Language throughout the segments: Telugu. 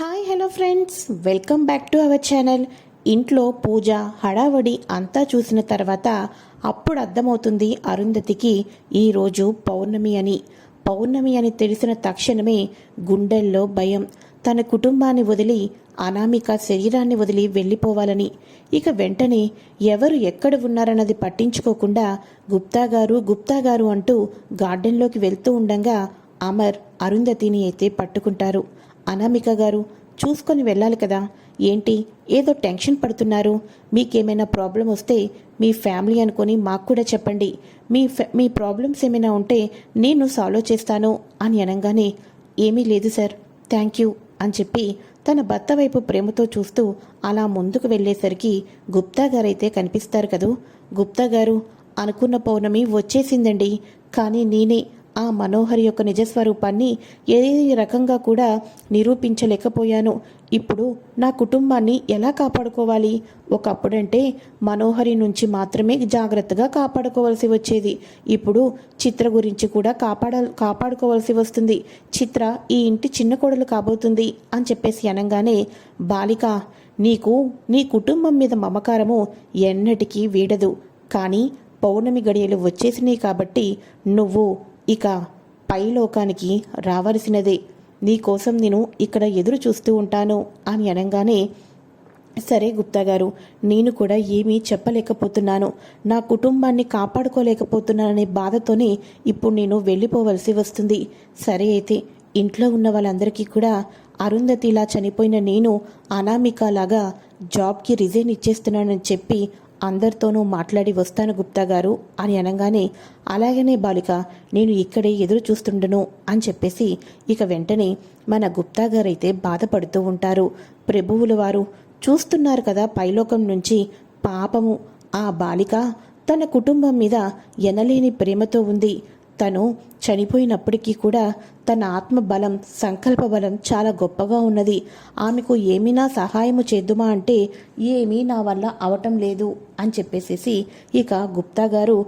Hi hello friends, welcome back to our channel. ఇంట్లో పూజ హడావడి అంతా చూసిన తర్వాత అప్పుడు అర్థమవుతుంది అరుంధతికి ఈరోజు పౌర్ణమి అని తెలిసిన తక్షణమే గుండెల్లో భయం. తన కుటుంబాన్ని వదిలి అనామిక శరీరాన్ని వదిలి వెళ్ళిపోవాలని. ఇక వెంటనే ఎవరు ఎక్కడ ఉన్నారన్నది పట్టించుకోకుండా గుప్తా గారు అంటూ గార్డెన్లోకి వెళ్తూ ఉండగా అమర్ అరుంధతిని అయితే పట్టుకుంటారు. అనామిక గారు, చూసుకొని వెళ్ళాలి కదా, ఏంటి ఏదో టెన్షన్ పడుతున్నారు? మీకేమైనా ప్రాబ్లం వస్తే మీ ఫ్యామిలీ అనుకొని మాకు కూడా చెప్పండి. మీ ప్రాబ్లమ్స్ ఏమైనా ఉంటే నేను సాల్వ్ చేస్తాను అని అనగానే, ఏమీ లేదు సార్, థ్యాంక్ యూ అని చెప్పి తన భర్త వైపు ప్రేమతో చూస్తూ అలా ముందుకు వెళ్ళేసరికి గుప్తా గారైతే కనిపిస్తారు కదూ. గుప్తా గారు, అనుకున్న పౌర్ణమి వచ్చేసిందండి, కానీ నేనే ఆ మనోహరి యొక్క నిజస్వరూపాన్ని ఏ రకంగా కూడా నిరూపించలేకపోయాను. ఇప్పుడు నా కుటుంబాన్ని ఎలా కాపాడుకోవాలి? ఒకప్పుడంటే మనోహరి నుంచి మాత్రమే జాగ్రత్తగా కాపాడుకోవాల్సి వచ్చేది. ఇప్పుడు చిత్ర గురించి కూడా కాపాడుకోవాల్సి వస్తుంది. చిత్ర ఈ ఇంటి చిన్న కోడలు కాబోతుంది అని చెప్పేసి అనగానే, బాలిక, నీకు నీ కుటుంబం మీద మమకారము ఎన్నటికీ వీడదు. కానీ పౌర్ణమి గడియలు వచ్చేసినాయి కాబట్టి నువ్వు ఇక పైలోకానికి రావలసినదే. నీకోసం నేను ఇక్కడ ఎదురు చూస్తూ ఉంటాను అని అనగానే, సరే గుప్తా గారు, నేను కూడా ఏమీ చెప్పలేకపోతున్నాను. నా కుటుంబాన్ని కాపాడుకోలేకపోతున్నాననే బాధతోనే ఇప్పుడు నేను వెళ్ళిపోవలసి వస్తుంది. సరే అయితే ఇంట్లో ఉన్న వాళ్ళందరికీ కూడా అరుంధతిలా చనిపోయిన నేను అనామికలాగా జాబ్కి రిజైన్ ఇచ్చేస్తున్నానని చెప్పి అందరితోనూ మాట్లాడి వస్తాను గుప్తా గారు అని అనగానే, అలాగనే బాలిక, నేను ఇక్కడే ఎదురు చూస్తుండను అని చెప్పేసి ఇక వెంటనే మన గుప్తా గారైతే బాధపడుతూ ఉంటారు. ప్రభువుల వారు చూస్తున్నారు కదా పైలోకం నుంచి, పాపము ఆ బాలిక తన కుటుంబం మీద ఎనలేని ప్రేమతో ఉంది. తను చనిపోయినప్పటికీ కూడా తన ఆత్మబలం, సంకల్ప బలం చాలా గొప్పగా ఉన్నది. ఆమెకు ఏమైనా సహాయము చేద్దుమా అంటే ఏమీ నా వల్ల అవటం లేదు అని చెప్పేసేసి ఇక గుప్తా గారు,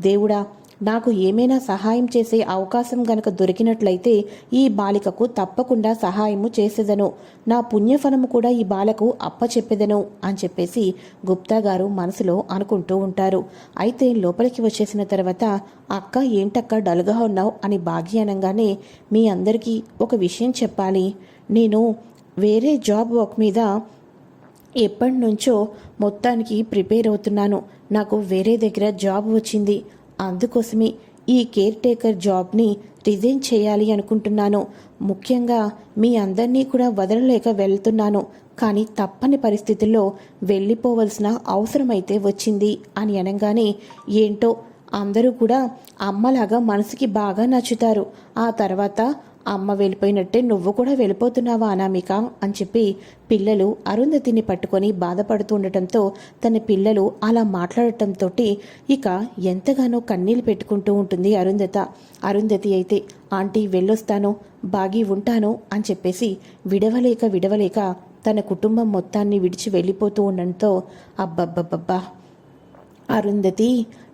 దేవుడా, నాకు ఏమైనా సహాయం చేసే అవకాశం గనక దొరికినట్లయితే ఈ బాలికకు తప్పకుండా సహాయము చేసేదను. నా పుణ్యఫలము కూడా ఈ బాలకు అప్పచెప్పేదను అని చెప్పేసి గుప్తా గారు మనసులో అనుకుంటూ ఉంటారు. అయితే లోపలికి వచ్చేసిన తర్వాత, అక్క ఏంటక్క డల్గా ఉన్నావు అని భాగ్య అనగానే, మీ అందరికీ ఒక విషయం చెప్పాలి. నేను వేరే జాబ్ వర్క్ మీద ఎప్పటి నుంచో మొత్తానికి ప్రిపేర్ అవుతున్నాను. నాకు వేరే దగ్గర జాబ్ వచ్చింది. అందుకోసమే ఈ కేర్ టేకర్ జాబ్ని రిజైన్ చేయాలి అనుకుంటున్నాను. ముఖ్యంగా మీ అందరినీ కూడా వదలలేక వెళ్తున్నాను. కానీ తప్పని పరిస్థితుల్లో వెళ్ళిపోవలసిన అవసరమైతే వచ్చింది అని అనగానే, ఏంటో అందరూ కూడా అమ్మలాగా మనసుకి బాగా నచ్చుతారు. ఆ తర్వాత అమ్మ వెళ్ళిపోయినట్టే నువ్వు కూడా వెళ్ళిపోతున్నావా అనామిక అని చెప్పి పిల్లలు అరుంధతిని పట్టుకొని బాధపడుతూ ఉండటంతో తన పిల్లలు అలా మాట్లాడటంతో ఇక ఎంతగానో కన్నీళ్ళు పెట్టుకుంటూ ఉంటుంది అరుంధతి అయితే, ఆంటీ వెళ్ళొస్తాను, బాగి ఉంటాను అని చెప్పేసి విడవలేక తన కుటుంబం మొత్తాన్ని విడిచి వెళ్ళిపోతూ ఉండడంతో, అబ్బబ్బబ్బబ్బా అరుంధతి,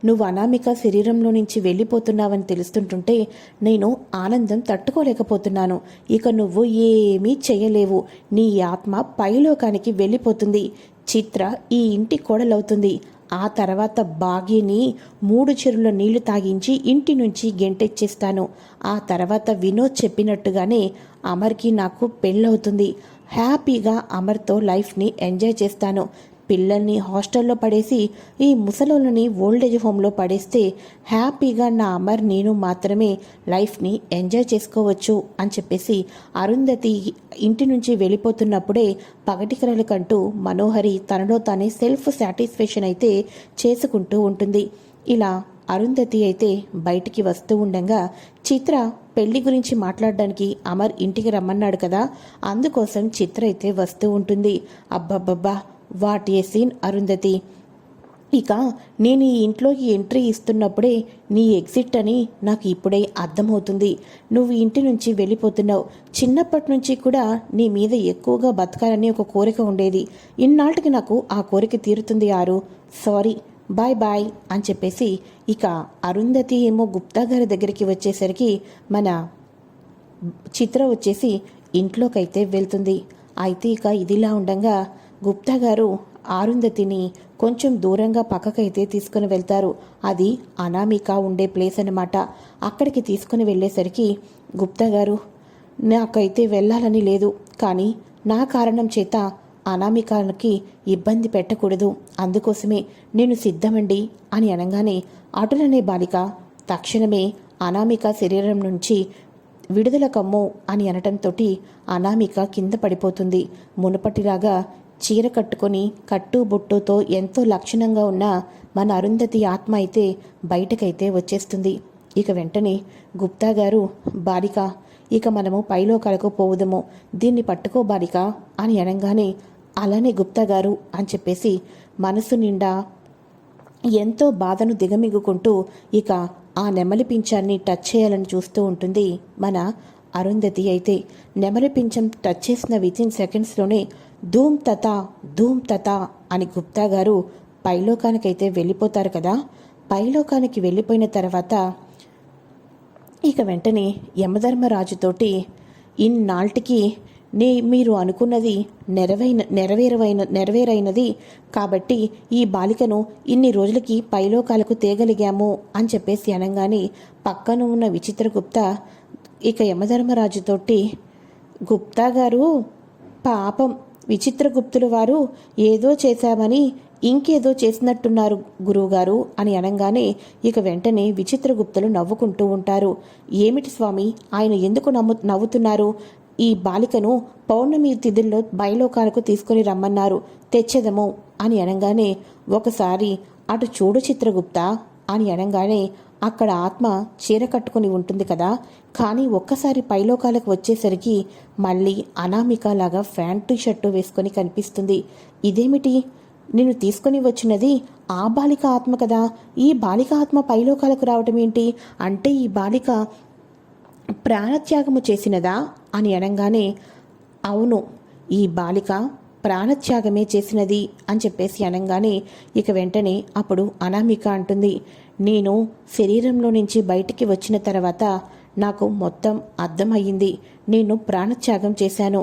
నువ్వు అనామిక శరీరంలో నుంచి వెళ్ళిపోతున్నావని తెలుస్తుంటుంటే నేను ఆనందం తట్టుకోలేకపోతున్నాను. ఇక నువ్వు ఏమీ చెయ్యలేవు. నీ ఆత్మ పైలోకానికి వెళ్ళిపోతుంది. చిత్ర ఈ ఇంటి కోడలవుతుంది. ఆ తర్వాత బాగీని 3 చెరువుల నీళ్లు తాగించి ఇంటి నుంచి గెంటెచ్చేస్తాను. ఆ తర్వాత వినోద్ చెప్పినట్టుగానే అమర్కి నాకు పెళ్ళవుతుంది. హ్యాపీగా అమర్తో లైఫ్ని ఎంజాయ్ చేస్తాను. పిల్లల్ని హాస్టల్లో పడేసి ఈ ముసలోళ్ళని ఓల్డేజ్ హోమ్లో పడేస్తే హ్యాపీగా నా అమర్ నేను మాత్రమే లైఫ్ని ఎంజాయ్ చేసుకోవచ్చు అని చెప్పేసి అరుంధతి ఇంటి నుంచి వెళ్ళిపోతున్నప్పుడే పగటికరలు కంటూ మనోహరి తనలో తానే సెల్ఫ్ సాటిస్ఫాక్షన్ అయితే చేసుకుంటూ ఉంటుంది. ఇలా అరుంధతి అయితే బయటికి వస్తూ ఉండగా చిత్ర పెళ్లి గురించి మాట్లాడడానికి అమర్ ఇంటికి రమ్మన్నాడు కదా, అందుకోసం చిత్ర అయితే వస్తూ ఉంటుంది. అబ్బబ్బబ్బా, వాట్ ఏ సీన్ అరుంధతి. ఇక నేను ఈ ఇంట్లోకి ఎంట్రీ ఇస్తున్నప్పుడే నీ ఎగ్జిట్ అని నాకు ఇప్పుడే అర్థమవుతుంది. నువ్వు ఇంటి నుంచి వెళ్ళిపోతున్నావు. చిన్నప్పటి నుంచి కూడా నీ మీద ఎక్కువగా బతకాలని ఒక కోరిక ఉండేది. ఇన్నాళ్ళకి నాకు ఆ కోరిక తీరుతుంది ఆరు. సారీ, బాయ్ బాయ్ అని చెప్పేసి ఇక అరుంధతి ఏమో గుప్తా గారి దగ్గరికి వచ్చేసరికి మన చిత్ర వచ్చేసి ఇంట్లోకైతే వెళ్తుంది. అయితే ఇక ఇదిలా ఉండగా గుప్తా గారు అరుంధతిని కొంచెం దూరంగా పక్కకైతే తీసుకుని వెళ్తారు. అది అనామిక ఉండే ప్లేస్ అన్నమాట. అక్కడికి తీసుకుని వెళ్ళేసరికి గుప్తా గారు, నాకైతే వెళ్ళాలని లేదు, కానీ నా కారణం చేత అనామికకి ఇబ్బంది పెట్టకూడదు, అందుకోసమే నేను సిద్ధమండి అని అనగానే అటులనే బాలిక తక్షణమే అనామిక శరీరం నుంచి విడుదల కమ్ము అని అనటంతో అనామిక కింద పడిపోతుంది. మునుపటిలాగా చీర కట్టుకొని కట్టుబొట్టుతో ఎంతో లక్షణంగా ఉన్న మన అరుంధతి ఆత్మ అయితే బయటకైతే వచ్చేస్తుంది. ఇక వెంటనే గుప్తా గారు, బాలిక ఇక మనము పైలోకాలకు పోవుదము, దీన్ని పట్టుకో బాలిక అని అనగానే అలానే గుప్తా గారు అని చెప్పేసి మనసు నిండా ఎంతో బాధను దిగమిగుకుంటూ ఇక ఆ నెమలి పింఛాన్ని టచ్ చేయాలని చూస్తూ ఉంటుంది మన అరుంధతి. అయితే నెమలి పింఛం టచ్ చేసిన వితిన్ సెకండ్స్లోనే ధూమ్ తత అని గుప్తా గారు పైలోకానికైతే వెళ్ళిపోతారు కదా. పైలోకానికి వెళ్ళిపోయిన తర్వాత ఇక వెంటనే యమధర్మరాజుతోటి ఇన్నాళ్ళకి మీరు అనుకున్నది నెరవేరైనది కాబట్టి ఈ బాలికను ఇన్ని రోజులకి పైలోకాలకు తేగలిగాము అని చెప్పేసి అనగానే పక్కన ఉన్న విచిత్రగుప్త ఇక యమధర్మరాజుతోటి, గుప్తా గారు పాపం విచిత్రగుప్తుల వారు ఏదో చేశామని ఇంకేదో చేసినట్టున్నారు గురువుగారు అని అనగానే ఇక వెంటనే విచిత్రగుప్తులు నవ్వుకుంటూ ఉంటారు. ఏమిటి స్వామి, ఆయన ఎందుకు నవ్వుతున్నారు? ఈ బాలికను పౌర్ణమి తిథుల్లో బయలోకాలకు తీసుకుని రమ్మన్నారు, తెచ్చెదము అని అనగానే ఒకసారి అటు చూడు చిత్రగుప్త అని అనగానే అక్కడ ఆత్మ చీర కట్టుకుని ఉంటుంది కదా, కానీ ఒక్కసారి పైలోకాలకు వచ్చేసరికి మళ్ళీ అనామికలాగా ప్యాంటు షర్టు వేసుకొని కనిపిస్తుంది. ఇదేమిటి, నేను తీసుకుని వచ్చినది ఆ బాలిక ఆత్మ కదా, ఈ బాలిక ఆత్మ పైలోకాలకు రావటం ఏంటి? అంటే ఈ బాలిక ప్రాణత్యాగము చేసినదా అని అనగానే అవును, ఈ బాలిక ప్రాణత్యాగమే చేసినది అని చెప్పేసి అనగానే ఇక వెంటనే అప్పుడు అనామిక అంటుంది, నేను శరీరంలో నుంచి బయటికి వచ్చిన తర్వాత నాకు మొత్తం అర్థమయ్యింది, నేను ప్రాణత్యాగం చేశాను.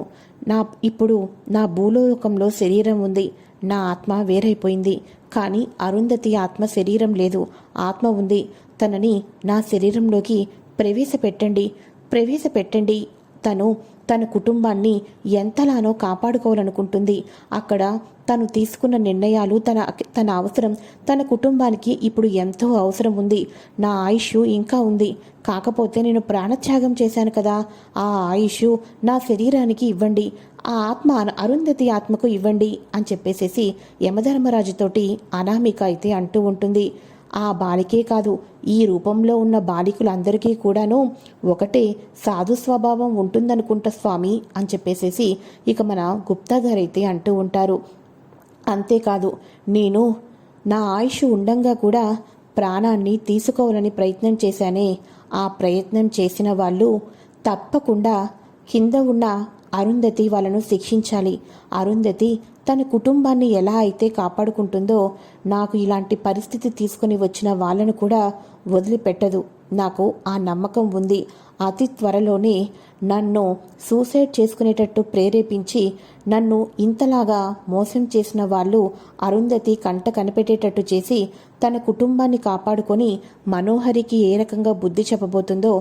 ఇప్పుడు నా భూలోకంలో శరీరం ఉంది, నా ఆత్మ వేరైపోయింది, కానీ అరుంధతి ఆత్మ శరీరం లేదు, ఆత్మ ఉంది. తనని నా శరీరంలోకి ప్రవేశపెట్టండి. తన కుటుంబాన్ని ఎంతలానో కాపాడుకోవాలనుకుంటుంది. అక్కడ తను తీసుకున్న నిర్ణయాలు, తన అవసరం, తన కుటుంబానికి ఇప్పుడు ఎంతో అవసరం ఉంది. నా ఆయుష్ ఇంకా ఉంది, కాకపోతే నేను ప్రాణత్యాగం చేశాను కదా, ఆ ఆయుష్ నా శరీరానికి ఇవ్వండి, ఆ ఆత్మ అరుంధతి ఆత్మకు ఇవ్వండి అని చెప్పేసేసి యమధర్మరాజుతోటి అనామిక అయితే అంటూ ఉంటుంది. ఆ బాలికే కాదు, ఈ రూపంలో ఉన్న బాలికలందరికీ కూడాను ఒకటే సాధు స్వభావం ఉంటుందనుకుంటా స్వామి అని చెప్పేసేసి ఇక మన గుప్తా గారైతే అంటూ ఉంటారు. అంతేకాదు, నేను నా ఆయుష్ ఉండంగా కూడా ప్రాణాన్ని తీసుకోవాలని ప్రయత్నం చేశానే, ఆ ప్రయత్నం చేసిన వాళ్ళు తప్పకుండా కింద ఉన్న అరుంధతి వాళ్ళను శిక్షించాలి. అరుంధతి తన కుటుంబాన్ని ఎలా అయితే కాపాడుకుంటుందో నాకు ఇలాంటి పరిస్థితి తీసుకుని వచ్చిన వాళ్ళను కూడా వదిలిపెట్టదు. నాకు ఆ నమ్మకం ఉంది. అతి త్వరలోనే నన్ను సూసైడ్ చేసుకునేటట్టు ప్రేరేపించి నన్ను ఇంతలాగా మోసం చేసిన వాళ్ళు అరుంధతి కంట కనిపెట్టేటట్టు చేసి తన కుటుంబాన్ని కాపాడుకొని మనోహరికి ఏ రకంగా బుద్ధి చెప్పబోతుందో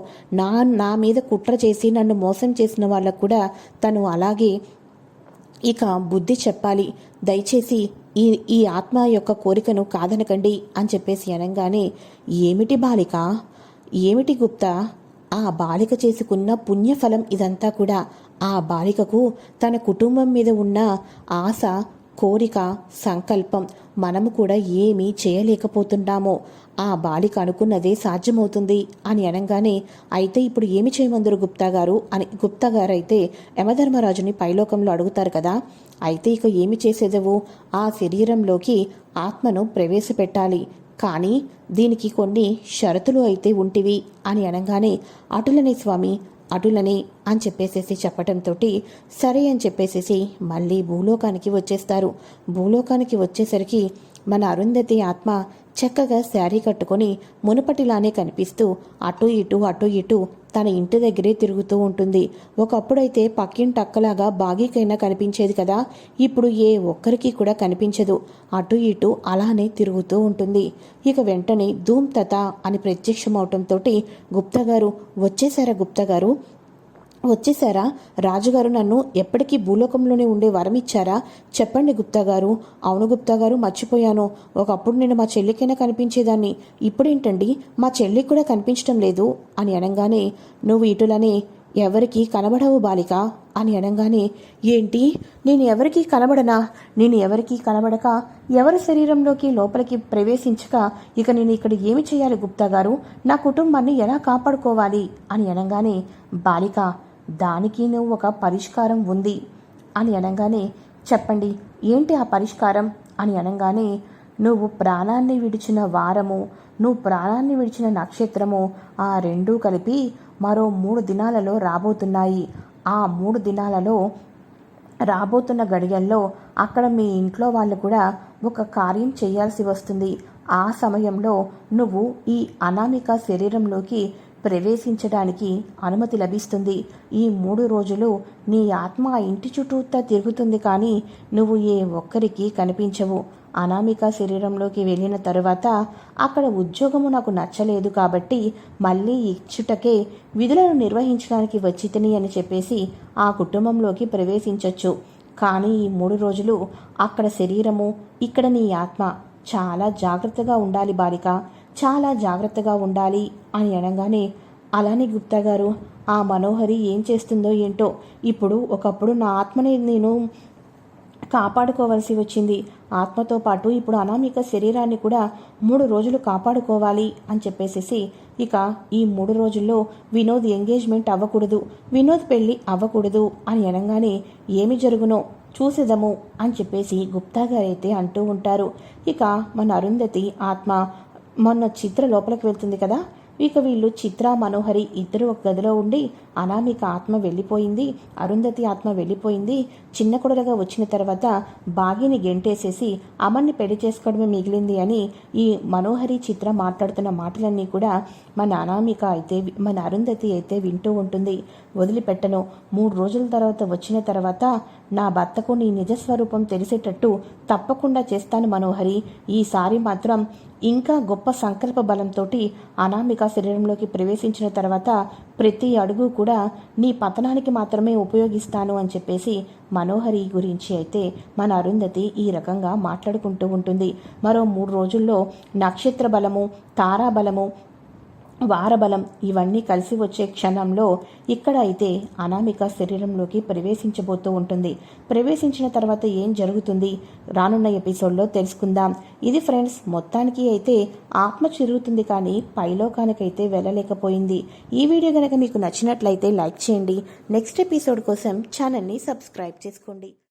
నా మీద కుట్ర చేసి నన్ను మోసం చేసిన వాళ్ళకు కూడా తను అలాగే ఇక బుద్ధి చెప్పాలి. దయచేసి ఈ ఆత్మ యొక్క కోరికను కాదనకండి అని చెప్పేసి అనగానే ఏమిటి బాలిక, ఏమిటి గుప్తా, ఆ బాలిక చేసుకున్న పుణ్యఫలం ఇదంతా కూడా. ఆ బాలికకు తన కుటుంబం మీద ఉన్న ఆశ, కోరిక, సంకల్పం మనము కూడా ఏమీ చేయలేకపోతున్నామో ఆ బాలిక అనుకున్నదే సాధ్యమవుతుంది అని అనగానే అయితే ఇప్పుడు ఏమి చేయమందరు గుప్తా గారు అని గుప్తా గారు అయితే యమధర్మరాజుని పైలోకంలో అడుగుతారు కదా. అయితే ఇక ఏమి చేసేదవు, ఆ శరీరంలోకి ఆత్మను ప్రవేశపెట్టాలి, కానీ దీనికి కొన్ని షరతులు అయితే ఉంటివి అని అనగానే అటులనే స్వామి, అటులనే అని చెప్పేసేసి చెప్పటంతో సరే అని చెప్పేసేసి మళ్ళీ భూలోకానికి వచ్చేస్తారు. భూలోకానికి వచ్చేసరికి మన అరుంధతి ఆత్మ చక్కగా శారీ కట్టుకొని మునుపటిలానే కనిపిస్తూ అటు ఇటు తన ఇంటి దగ్గరే తిరుగుతూ ఉంటుంది. ఒకప్పుడైతే పక్కింటి అక్కలాగా బాగీకైనా కనిపించేది కదా, ఇప్పుడు ఏ ఒక్కరికి కూడా కనిపించదు. అటు ఇటు అలానే తిరుగుతూ ఉంటుంది. ఇక వెంటనే ధూమ్ తత అని ప్రత్యక్షమవటంతో గుప్తా గారు వచ్చేసారా, గుప్తా గారు వచ్చేసారా? రాజుగారు నన్ను ఎప్పటికీ భూలోకంలోనే ఉండే వరం ఇచ్చారా? చెప్పండి గుప్తా గారు. అవును గుప్తా గారు, మర్చిపోయాను. ఒకప్పుడు నేను మా చెల్లికైనా కనిపించేదాన్ని, ఇప్పుడేంటండి మా చెల్లికి కూడా కనిపించడం లేదు అని అనగానే, నువ్వు ఇటులనే ఎవరికి కనబడవు బాలిక అని అనగానే, ఏంటి నేను ఎవరికీ కనబడనా? నేను ఎవరికీ కనబడక ఎవరి శరీరంలోకి లోపలికి ప్రవేశించక ఇక నేను ఇక్కడ ఏమి చేయాలి గుప్తా గారు? నా కుటుంబాన్ని ఎలా కాపాడుకోవాలి అని అనగానే, బాలిక దానికి నువ్వు ఒక పరిష్కారం ఉంది అని అనగానే, చెప్పండి ఏంటి ఆ పరిష్కారం అని అనగానే, నువ్వు ప్రాణాన్ని విడిచిన వారము, నువ్వు ప్రాణాన్ని విడిచిన నక్షత్రము, ఆ రెండూ కలిపి మరో 3 దినాలలో రాబోతున్నాయి. ఆ 3 దినాలలో రాబోతున్న గడియల్లో అక్కడ మీ ఇంట్లో వాళ్ళు కూడా ఒక కార్యం చేయాల్సి వస్తుంది. ఆ సమయంలో నువ్వు ఈ అనామిక శరీరంలోకి ప్రవేశించడానికి అనుమతి లభిస్తుంది. ఈ 3 రోజులు నీ ఆత్మ ఆ ఇంటి చుట్టూతా తిరుగుతుంది, కానీ నువ్వు ఏ ఒక్కరికి కనిపించవు. అనామిక శరీరంలోకి వెళ్ళిన తరువాత అక్కడ ఉద్యోగము నాకు నచ్చలేదు కాబట్టి మళ్ళీ ఇచ్చుటకే విధులను నిర్వహించడానికి వచ్చితిని అని చెప్పేసి ఆ కుటుంబంలోకి ప్రవేశించవచ్చు. కానీ ఈ 3 రోజులు అక్కడ శరీరము, ఇక్కడ నీ ఆత్మ చాలా జాగ్రత్తగా ఉండాలి బాలిక, చాలా జాగ్రత్తగా ఉండాలి అని అనగానే, అలానే గుప్తా గారు ఆ మనోహరి ఏం చేస్తుందో ఏంటో, ఇప్పుడు ఒకప్పుడు నా ఆత్మని నేను కాపాడుకోవాల్సి వచ్చింది, ఆత్మతో పాటు ఇప్పుడు అనామిక శరీరాన్ని కూడా 3 రోజులు కాపాడుకోవాలి అని చెప్పేసేసి ఇక ఈ 3 రోజుల్లో వినోద్ ఎంగేజ్మెంట్ అవ్వకూడదు, వినోద్ పెళ్ళి అవ్వకూడదు అని అనగానే, ఏమి జరుగునో చూసేదము అని చెప్పేసి గుప్తా గారైతే అంటూ ఉంటారు. ఇక మన అరుంధతి ఆత్మ మొన్న చిత్ర లోపలికి వెళ్తుంది కదా, ఇక వీళ్ళు చిత్ర మనోహరి ఇద్దరు ఒక గదిలో ఉండి, అనామిక ఆత్మ వెళ్ళిపోయింది, అరుంధతి ఆత్మ వెళ్ళిపోయింది, చిన్న కొడలుగా వచ్చిన తర్వాత బాగిని గెంటేసేసి అమన్ని పెళ్లి చేసుకోవడమే మిగిలింది అని ఈ మనోహరి చిత్ర మాట్లాడుతున్న మాటలన్నీ కూడా మన అరుంధతి అయితే వింటూ ఉంటుంది. వదిలిపెట్టను, 3 రోజుల తర్వాత వచ్చిన తర్వాత నా భర్తకు నీ నిజస్వరూపం తెలిసేటట్టు తప్పకుండా చేస్తాను మనోహరి. ఈసారి మాత్రం ఇంకా గొప్ప సంకల్ప బలంతో అనామిక శరీరంలోకి ప్రవేశించిన తర్వాత ప్రతి అడుగు కూడా నీ పతనానికి మాత్రమే ఉపయోగిస్తాను అని చెప్పేసి మనోహరి గురించి అయితే మన అరుంధతి ఈ రకంగా మాట్లాడుకుంటూ ఉంటుంది. మరో 3 రోజుల్లో నక్షత్ర బలము, తారాబలము, వారబలం ఇవన్నీ కలిసి వచ్చే క్షణంలో ఇక్కడ అయితే అనామిక శరీరంలోకి ప్రవేశించబోతూ ఉంటుంది. ప్రవేశించిన తర్వాత ఏం జరుగుతుంది రానున్న ఎపిసోడ్లో తెలుసుకుందాం. ఇది ఫ్రెండ్స్, మొత్తానికి అయితే ఆత్మ చిరుగుతుంది కానీ పైలోకానికైతే వెళ్ళలేకపోయింది. ఈ వీడియో కనుక మీకు నచ్చినట్లయితే లైక్ చేయండి. నెక్స్ట్ ఎపిసోడ్ కోసం ఛానల్ని సబ్స్క్రైబ్ చేసుకోండి.